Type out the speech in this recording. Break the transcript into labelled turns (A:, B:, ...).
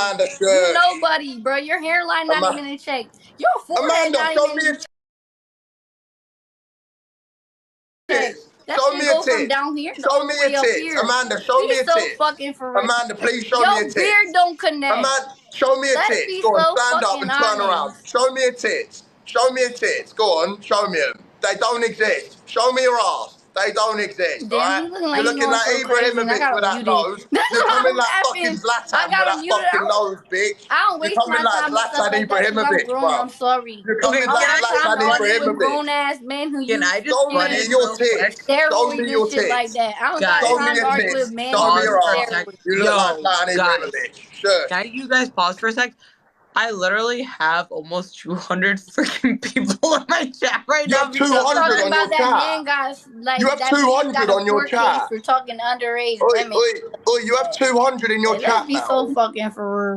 A: Amanda,
B: You nobody, bro. Your hairline not even in check. Your forehead
A: Amanda,
B: not
A: show
B: even
A: me
B: in
A: a
B: check.
A: tits.
B: That
A: Show
B: shit
A: me a
B: go from
A: tit.
B: down here to
A: Show
B: all
A: me
B: the
A: a
B: way up
A: tit.
B: here.
A: Amanda, show me
B: Be
A: a
B: so
A: tit.
B: fucking for real.
A: Amanda, please show me a
B: Your
A: tit.
B: beard don't connect.
A: Amanda, show me a
B: Let's
A: tit.
B: be
A: Go on,
B: so
A: stand up
B: fucking
A: and turn around.
B: honest.
A: Show me a tit. Show me a tit. Go on, show me them. They don't exist. Show me your ass. They don't exist,
B: Damn,
A: alright?
B: he looking like
A: You're
B: he
A: looking
B: going
A: like
B: so crazy, and I
A: Ibrahimovic
B: gotta
A: with that
B: mute it.
A: nose.
B: That's
A: You're
B: why
A: coming
B: I'm
A: like fucking
B: laughing.
A: Zlatan
B: I
A: with
B: gotta
A: that
B: mute it.
A: fucking nose, bitch.
B: I don't
A: You're
B: waste
A: coming
B: my
A: like
B: time with stuff
A: Zlatan
B: like that because I'm
A: Ibrahimovic,
B: grown.
A: bro.
B: I'm sorry.
A: You're coming
C: Okay,
B: I don't
A: like
B: got time
A: Zlatan
B: to argue with
A: Ibrahimovic.
B: grown ass men who
C: can
B: use
C: I just
A: Show
C: butt
A: me
C: in
B: fucking
A: your
C: real quick?
A: tits. Show me
B: steroids and
A: your
B: shit like
A: tits.
B: that. I don't
C: Guys,
B: got
A: Show me
B: time to
A: your
B: argue
A: tits.
B: with men
A: Show
B: who
A: me
C: pause
B: use
A: your
C: for a
A: ass.
C: sec.
B: steroids.
A: You look like
C: Yo,
A: Zlatan
C: guys,
A: Ibrahimovic. Sure.
C: can you guys pause for a sec? I literally have almost 200 freaking people in my chat right
A: You
C: now.
A: have
C: because
A: 200
C: of
B: Talking
A: on
B: about
A: your
B: that
A: chat.
B: man got like
A: You have
B: that man
A: 200
B: got a
A: on your
B: court case
A: chat.
B: for talking to underage
A: Oi,
B: women.
A: oi, oi, you have 200 in your
B: Like, let's
A: chat
B: be
A: now.
B: so fucking for real.